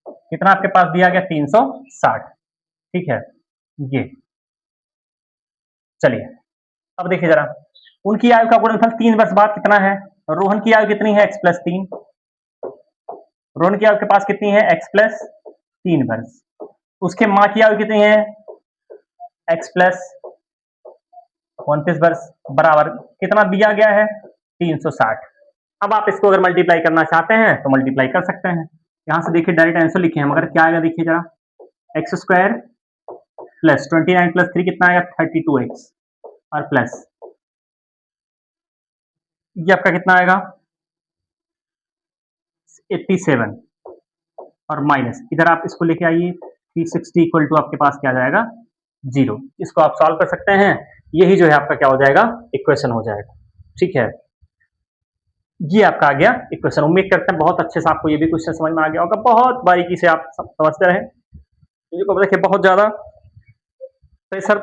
कितना आपके पास दिया गया, 360, ठीक है। ये चलिए अब देखिए जरा, उनकी आयु का गुणनफल 3 वर्ष बाद कितना है, रोहन की आयु कितनी है, x + 3, रोहन की आयु के पास कितनी है, x + 3 वर्ष। उसके माँ की आयु कितनी है, x + 29 वर्ष, बराबर कितना दिया गया है, 360। अब आप इसको अगर मल्टीप्लाई करना चाहते हैं तो मल्टीप्लाई कर सकते हैं, यहां से देखिए डायरेक्ट आंसर लिखे हैं, मगर क्या आएगा देखिए जरा, x² + 29 + 3 कितना आएगा, 32x, और प्लस ये आपका कितना आएगा, 87, और माइनस इधर आप इसको लेके आइए, 360 = आपके पास क्या आ जाएगा, 0। इसको आप सॉल्व कर सकते हैं, यही जो है आपका क्या हो जाएगा, इक्वेशन हो जाएगा। ठीक है, ये आपका आ गया इक्वेशन। उम्मीद करते हैं बहुत अच्छे से आपको ये भी क्वेश्चन समझ में आ गया होगा, बहुत बारीकी से आप समझते रहे। को देखिए बहुत ज़्यादा प्रेशर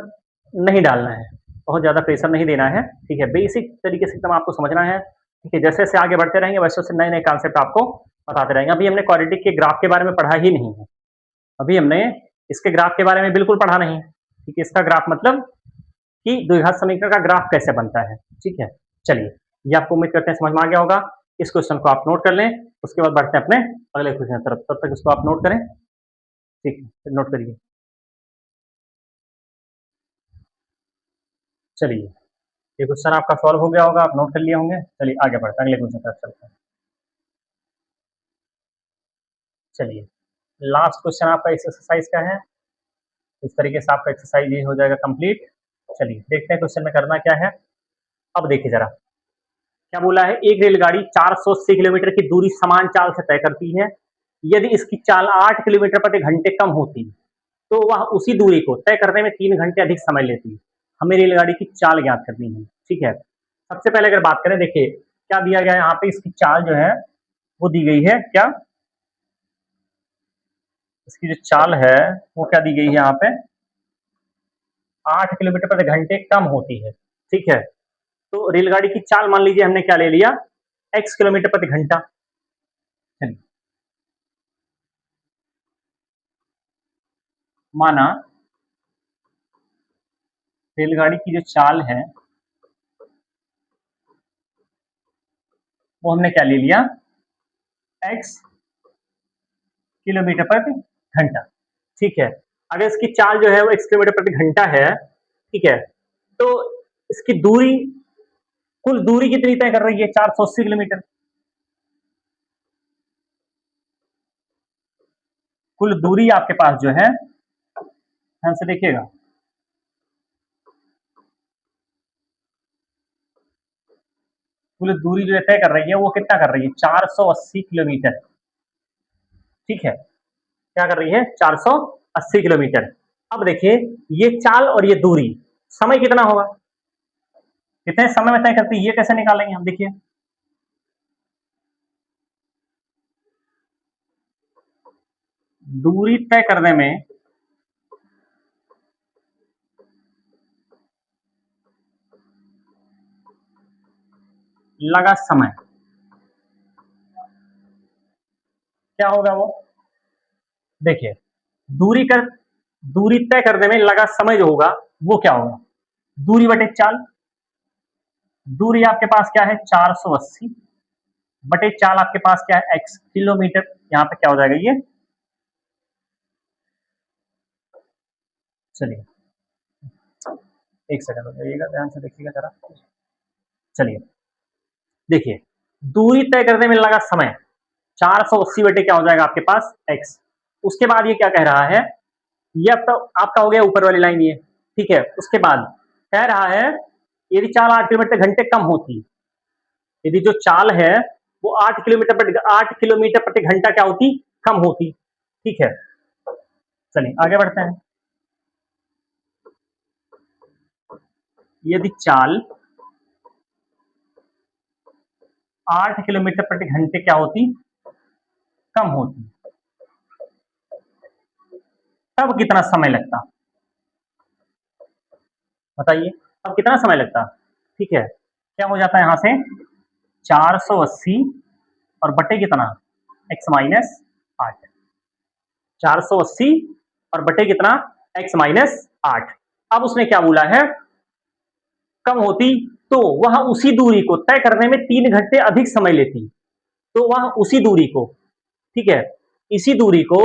नहीं डालना है, बहुत ज़्यादा प्रेशर नहीं देना है। ठीक है, बेसिक तरीके से एकदम आपको समझना है। ठीक है, जैसे जैसे आगे बढ़ते रहेंगे वैसे वैसे नए नए कॉन्सेप्ट आपको बताते रहेंगे। अभी हमने क्वाड्रेटिक के ग्राफ के बारे में पढ़ा ही नहीं है, अभी हमने इसके ग्राफ के बारे में बिल्कुल पढ़ा नहीं। ठीक है, इसका ग्राफ मतलब कि द्विघात समीकरण का ग्राफ कैसे बनता है। ठीक है, चलिए ये आपको उम्मीद करते हैं समझ में आ गया होगा। इस क्वेश्चन को आप नोट कर लें, उसके बाद बढ़ते हैं अपने अगले क्वेश्चन की तरफ। तब तक इसको आप नोट करें। ठीक है, नोट करिए। चलिए, ये क्वेश्चन आपका सॉल्व हो गया होगा, आप नोट कर लिए होंगे। चलिए आगे बढ़ते हैं, अगले क्वेश्चन की तरफ चलते हैं। चलिए, लास्ट क्वेश्चन आपका इस एक्सरसाइज का है। इस तरीके से आपका एक्सरसाइज ये हो जाएगा कंप्लीट। चलिए देखते हैं क्वेश्चन में करना क्या है। अब देखिए जरा क्या बोला है, एक रेलगाड़ी 480 किलोमीटर की दूरी समान चाल से तय करती है। यदि इसकी चाल 8 किलोमीटर प्रति घंटे कम होती तो वह उसी दूरी को तय करने में 3 घंटे अधिक समय लेती। हमें रेलगाड़ी की चाल ज्ञात करनी है। ठीक है, सबसे पहले अगर बात करें, देखिए क्या दिया गया है यहाँ पे, इसकी चाल जो है वो दी गई है क्या, इसकी जो चाल है वो क्या दी गई है यहाँ पे, 8 किलोमीटर प्रति घंटे कम होती है। ठीक है, तो रेलगाड़ी की चाल मान लीजिए हमने क्या ले लिया, x किलोमीटर प्रति घंटा। माना रेलगाड़ी की जो चाल है वो हमने क्या ले लिया, x किलोमीटर प्रति घंटा। ठीक है, अगर इसकी चाल जो है वो x किलोमीटर प्रति घंटा है, ठीक है, तो इसकी दूरी, कुल दूरी कितनी तय कर रही है, 480 किलोमीटर। कुल दूरी आपके पास जो है, ध्यान से देखिएगा, कुल दूरी जो तय कर रही है वो कितना कर रही है, 480 किलोमीटर। ठीक है, क्या कर रही है, 480 किलोमीटर। अब देखिए ये चाल और ये दूरी, समय कितना होगा, कितने समय में तय करती है, ये कैसे निकालेंगे हम, देखिए दूरी तय करने में लगा समय क्या होगा वो, देखिए दूरी तय करने में लगा समय जो होगा वो क्या होगा, दूरी बटे चाल। दूरी आपके पास क्या है, 480 बटे चाल आपके पास क्या है, x किलोमीटर। यहाँ पे क्या हो जाएगा ये, चलिए एक सेकंड हो जाइएगा, ध्यान से देखिएगा जरा। चलिए देखिए, दूरी तय करने में लगा समय 480 बटे क्या हो जाएगा आपके पास, x। उसके बाद ये क्या कह रहा है, ये अब तो आपका हो गया ऊपर वाली लाइन ये। ठीक है, उसके बाद कह रहा है यदि चाल 8 किलोमीटर घंटे कम होती, यदि जो चाल है वो 8 किलोमीटर प्रति घंटा क्या होती, कम होती। ठीक है, चलिए आगे बढ़ते हैं। यदि चाल 8 किलोमीटर प्रति घंटे क्या होती, कम होती, तब कितना समय लगता, बताइए अब कितना समय लगता। ठीक है, क्या हो जाता है यहां से, 480 और बटे कितना, x माइनस 8, 480 और बटे कितना, x माइनस 8। अब उसने क्या बोला है, कम होती तो वह उसी दूरी को तय करने में 3 घंटे अधिक समय लेती। तो वह उसी दूरी को, ठीक है, इसी दूरी को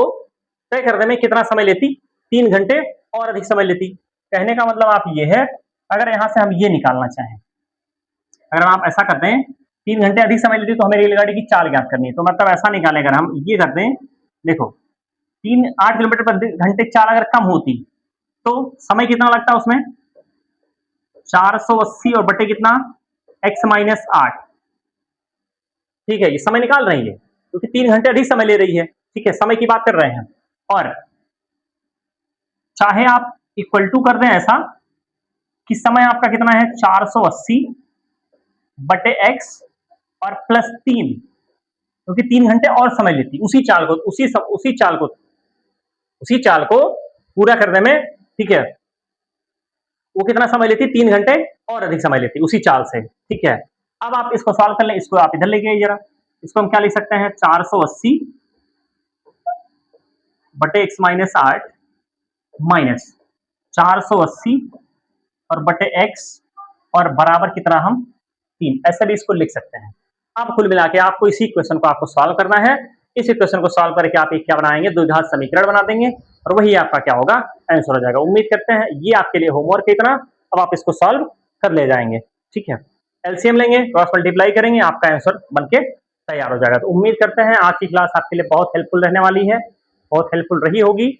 तय करने में कितना समय लेती, 3 घंटे और अधिक समय लेती। कहने का मतलब आप ये है, अगर यहां से हम ये निकालना चाहें, अगर आप ऐसा करते हैं 3 घंटे अधिक समय लेती तो हमें रेलगाड़ी की चाल ज्ञात करनी है, तो मतलब ऐसा निकालें, अगर हम ये करते हैं, देखो 8 किलोमीटर प्रति घंटे चाल अगर कम होती तो समय कितना लगता उसमें, 480 और बटे कितना, x माइनस 8। ठीक है, ये समय निकाल रही है क्योंकि 3 घंटे अधिक समय ले रही है। ठीक है, समय की बात कर रहे हैं। और चाहे आप इक्वल टू कर दें ऐसा कि समय आपका कितना है 480 बटे एक्स और प्लस 3, क्योंकि 3 घंटे और समय लेती उसी चाल को पूरा करने में, ठीक है, वो कितना समय लेती, 3 घंटे और अधिक समय लेती उसी चाल से, ठीक है। अब आप इसको सॉल्व कर लें, इसको आप इधर लेके आइए जरा, इसको हम क्या लिख सकते हैं 480 बटे एक्स माइनस 8 माइनस 480 और बटे एक्स और बराबर कितना हम 3, ऐसे भी इसको लिख सकते हैं। अब कुल मिला के आपको इसी क्वेश्चन को आपको सॉल्व करना है। इस इक्वेशन को सॉल्व करके आप एक क्या बनाएंगे, द्विघात समीकरण बना देंगे और वही आपका क्या होगा, आंसर हो जाएगा। उम्मीद करते हैं ये आपके लिए होमवर्क है इतना, अब आप इसको सॉल्व कर ले जाएंगे, ठीक है। एलसीएम लेंगे, क्रॉस मल्टीप्लाई करेंगे, आपका आंसर बनके तैयार हो जाएगा। तो उम्मीद करते हैं आज की क्लास आपके लिए बहुत हेल्पफुल रहने वाली है, बहुत हेल्पफुल रही होगी।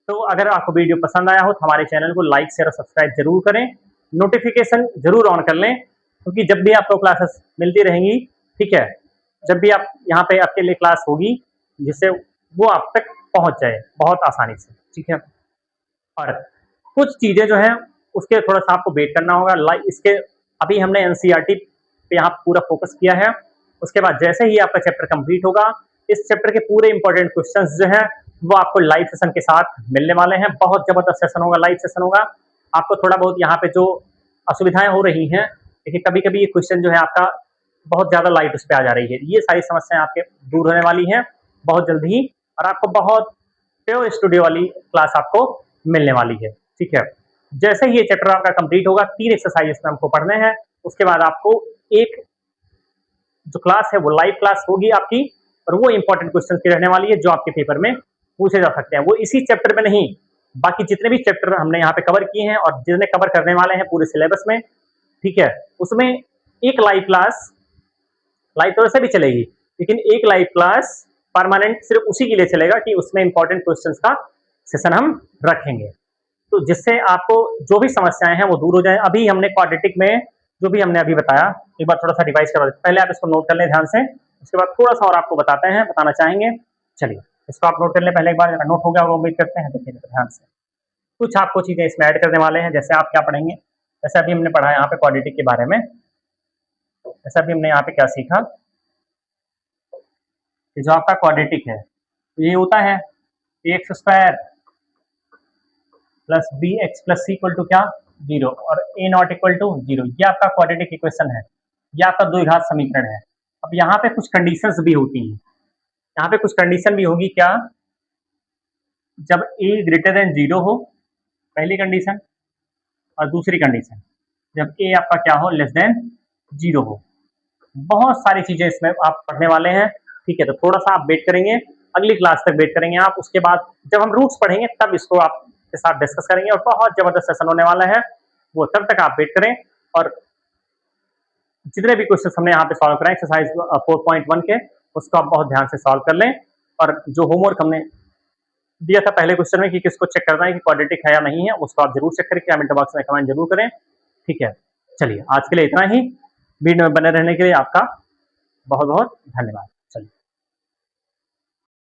तो अगर आपको वीडियो पसंद आया हो तो हमारे चैनल को लाइक शेयर और सब्सक्राइब जरूर करें, नोटिफिकेशन जरूर ऑन कर लें, क्योंकि जब भी आपको क्लासेस मिलती रहेंगी, ठीक है, जब भी आप यहाँ पे आपके लिए क्लास होगी, जिससे वो आप तक पहुंच जाए बहुत आसानी से, ठीक है। और कुछ चीजें जो है उसके थोड़ा सा आपको वेट करना होगा। इसके अभी हमने एनसीईआरटी पे यहाँ पूरा फोकस किया है, उसके बाद जैसे ही आपका चैप्टर कंप्लीट होगा, इस चैप्टर के पूरे इंपॉर्टेंट क्वेश्चंस जो है वो आपको लाइव सेशन के साथ मिलने वाले हैं। बहुत जबरदस्त सेशन होगा, लाइव सेशन होगा। आपको थोड़ा बहुत यहाँ पे जो असुविधाएं हो रही हैं, देखिए कभी कभी ये क्वेश्चन जो है आपका बहुत ज्यादा लाइट उस पर आ जा रही है, ये सारी समस्याएं आपके दूर होने वाली हैं बहुत जल्द ही, और आपको बहुत प्योर स्टूडियो वाली क्लास आपको मिलने वाली है, ठीक है। जैसे ही ये चैप्टर आपका कंप्लीट होगा, 3 एक्सरसाइज इसमें हमको पढ़ने हैं, उसके बाद आपको एक जो क्लास है वो लाइव क्लास होगी आपकी, और वो इंपॉर्टेंट क्वेश्चन की रहने वाली है जो आपके पेपर में पूछे जा सकते हैं। वो इसी चैप्टर में नहीं, बाकी जितने भी चैप्टर हमने यहाँ पे कवर किए हैं और जितने कवर करने वाले हैं पूरे सिलेबस में, ठीक है, उसमें एक लाइव क्लास, लाइव तो वैसे भी चलेगी, लेकिन एक लाइव क्लास परमानेंट सिर्फ उसी के लिए चलेगा कि उसमें इंपॉर्टेंट क्वेश्चंस का सेशन हम रखेंगे, तो जिससे आपको जो भी समस्याएं हैं वो दूर हो जाए। अभी हमने क्वाड्रेटिक में जो भी हमने अभी बताया, एक बार थोड़ा सा रिवाइज करवा देते, पहले आप इसको नोट कर लें ध्यान से, उसके बाद थोड़ा सा और आपको बताना चाहेंगे। चलिए इसको आप नोट कर लें, पहले एक बार नोट हो गया होगा उम्मीद करते हैं। देखिए ध्यान से कुछ आपको चीजें इसमें ऐड करने वाले हैं। जैसे आप क्या पढ़ेंगे, जैसे अभी हमने पढ़ा यहाँ पे क्वाड्रेटिक के बारे में, जैसे अभी हमने यहाँ पे क्या सीखा कि जो आपका क्वाड्रेटिक है ये होता है x square plus B x plus C equal to क्या 0 और ए नॉट इक्वल टू 0। ये आपका क्वाड्रेटिक इक्वेशन है, ये आपका द्विघात समीकरण है। अब यहाँ पे कुछ कंडीशंस भी होती हैं, यहाँ पे कुछ कंडीशन भी होगी क्या, जब ए ग्रेटर देन 0 हो, पहली कंडीशन, और दूसरी कंडीशन जब ए आपका क्या हो लेस देन 0 हो। बहुत सारी चीजें इसमें आप पढ़ने वाले हैं, ठीक है। तो थोड़ा सा आप वेट करेंगे, अगली क्लास तक वेट करेंगे आप, उसके बाद जब हम रूट्स पढ़ेंगे तब इसको आपके साथ डिस्कस करेंगे, और बहुत जबरदस्त सेशन होने वाला है वो, तब तक आप वेट करें। और जितने भी क्वेश्चन हमने यहाँ पे सॉल्व कराए एक्सरसाइज 4.1 के, उसको आप बहुत ध्यान से सॉल्व कर लें। और जो होमवर्क हमने दिया था पहले क्वेश्चन में कि किसको चेक करना है कि क्वाड्रेटिक है या नहीं है, उसको आप जरूर चेक करके कमेंट बॉक्स में कमेंट जरूर करें, ठीक है। चलिए आज के लिए इतना ही, वीडियो में बने रहने के लिए आपका बहुत बहुत धन्यवाद।